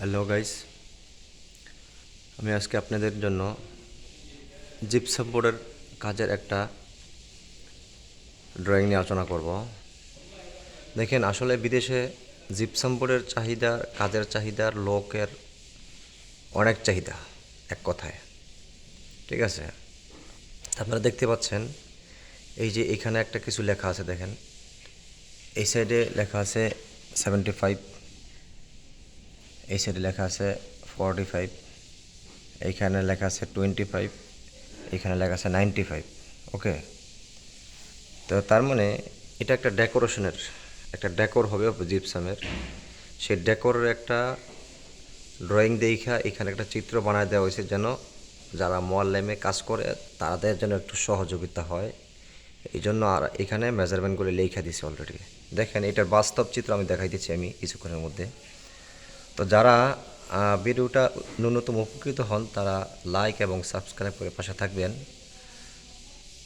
Hello guys, আমি আজকে আপনাদের জন্য জিপসাম বোর্ডের কাজের একটা ড্রয়িং নিয়ে আলোচনা করব। দেখেন, আসলে বিদেশে জিপসাম বোর্ডের চাহিদা, কাজের চাহিদার লোকের অনেক চাহিদা, এক কথায়। ঠিক আছে, আপনারা দেখতে পাচ্ছেন এই যে এখানে একটা কিছু লেখা আছে, দেখেন এই সাইডে লেখা আছে 75, এই সাইডে লেখা আছে 45, এইখানে লেখা আছে 25, এখানে লেখা আছে 95। ওকে, তো তার মানে এটা একটা ডেকোরেশনের একটা ডেকোর হবে জিপসামের। সেই ডেকোরের একটা ড্রয়িং দেখা এখানে একটা চিত্র বানায় দেওয়া হয়েছে, যেন যারা মোয়াল্লেমে কাজ করে তাদের যেন একটু সহযোগিতা হয়। এই জন্য আর এখানে মেজারমেন্টগুলো লেখা দিছে অলরেডি। দেখেন, এটার বাস্তব চিত্র আমি দেখাই দিচ্ছি আমি কিছুক্ষণের মধ্যে। তো যারা ভিডিওটা ন্যূনতম উপকৃত হন তারা লাইক এবং সাবস্ক্রাইব করে পাশে থাকবেন।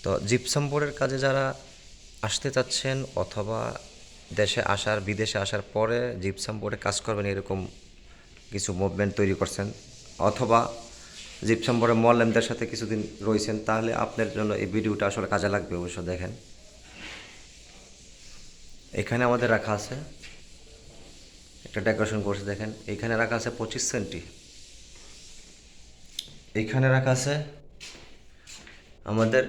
তো জিপসাম বোর্ডের কাজে যারা আসতে চাচ্ছেন অথবা বিদেশে আসার পরে জিপসাম বোর্ডে কাজ করবেন, এরকম কিছু মুভমেন্ট তৈরি করছেন, অথবা জিপসাম বোর্ডের মোয়াল্লেমদের সাথে কিছুদিন রয়েছেন, তাহলে আপনার জন্য এই ভিডিওটা আসলে কাজে লাগবে অবশ্য। দেখেন, এখানে আমাদের রাখা আছে একটা ডেকোরেশন করছে। দেখেন, এখানে রাখা আছে 25 সেন্টি, এইখানে রাখা আছে আমাদের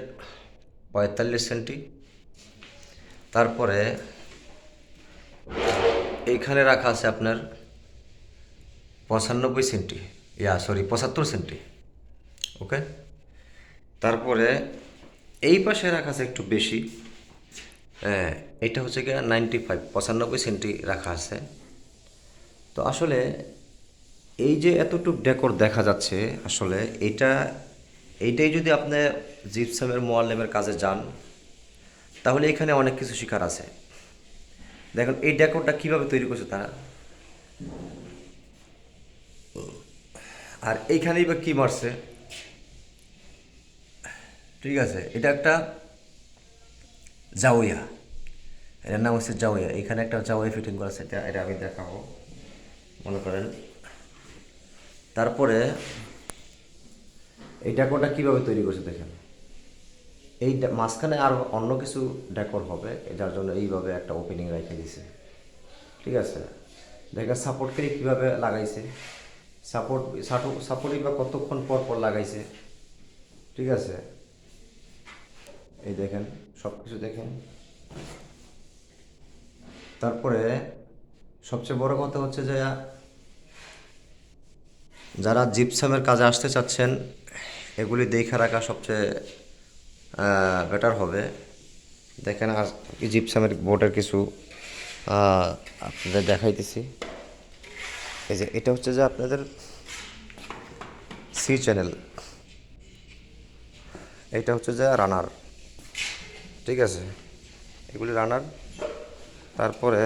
45 সেন্টি, তারপরে এইখানে রাখা আছে আপনার 95 সেন্টি, 75 সেন্টি। ওকে, তারপরে এই পাশে রাখা আছে একটু বেশি, এটা হচ্ছে গিয়ে 95, 95 সেন্টি রাখা আছে। তো আসলে এই যে এতটুক ডেকোর দেখা যাচ্ছে, আসলে এইটাই যদি আপনি জিপসামের মোয়াল্লেমের কাজে যান, তাহলে এখানে অনেক কিছু শেখার আছে। দেখুন এই ডেকোরটা কীভাবে তৈরি করছে তারা, আর এইখানেই বা কী মারছে। ঠিক আছে, এটা একটা জাউয়া, এটার নাম হচ্ছে জাউয়া। এখানে একটা জাউয়া ফিটিং করা আছে, এটা আমি দেখাবো, মনে করেন। তারপরে এই ডেকোরটা কীভাবে তৈরি করছে দেখেন, এই মাঝখানে আর অন্য কিছু ডেকোর হবে, যার জন্য এইভাবে একটা ওপেনিং রেখে দিছে। ঠিক আছে, দেখেন সাপোর্টকে কীভাবে লাগাইছে, সাপোর্টই বা কতক্ষণ পর পর লাগাইছে। ঠিক আছে, এই দেখেন সব কিছু দেখেন। তারপরে সবচেয়ে বড় কথা হচ্ছে যে যারা জিপসামের কাজে আসতে চাচ্ছেন, এগুলি দেখে রাখা সবচেয়ে বেটার হবে। দেখেন, আর জিপসামের বোর্ডের কিছু আপনাদের দেখাইতেছি। এই যে এটা হচ্ছে যে আপনাদের সি চ্যানেল, এটা হচ্ছে যে রানার। ঠিক আছে, এগুলি রানার। তারপরে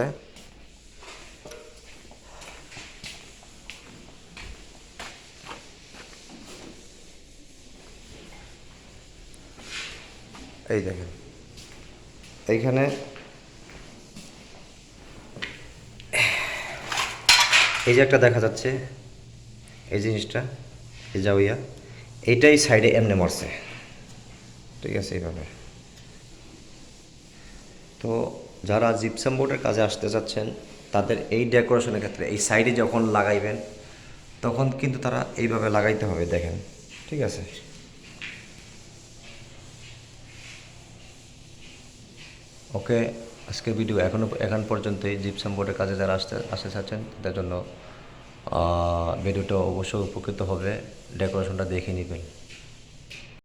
এই দেখেন, এইখানে এই যে একটা দেখা যাচ্ছে, এই জিনিসটা, এই জাউইয়া, এইটাই সাইডে এমনি মরছে। ঠিক আছে, এইভাবে। তো যারা জিপসাম বোর্ডের কাজে আসতে চাচ্ছেন তাদের এই ডেকোরেশনের ক্ষেত্রে এই সাইডে যখন লাগাইবেন তখন কিন্তু তারা এইভাবে লাগাইতে হবে, দেখেন। ঠিক আছে, ওকে। আজকের ভিডিও এখন পর্যন্তই। জিপসাম বোর্ডের কাজে যারা আসতে চাচ্ছেন তাদের জন্য ভিডিওটা অবশ্যই উপকৃত হবে, ডেকোরেশনটা দেখে নেবেন।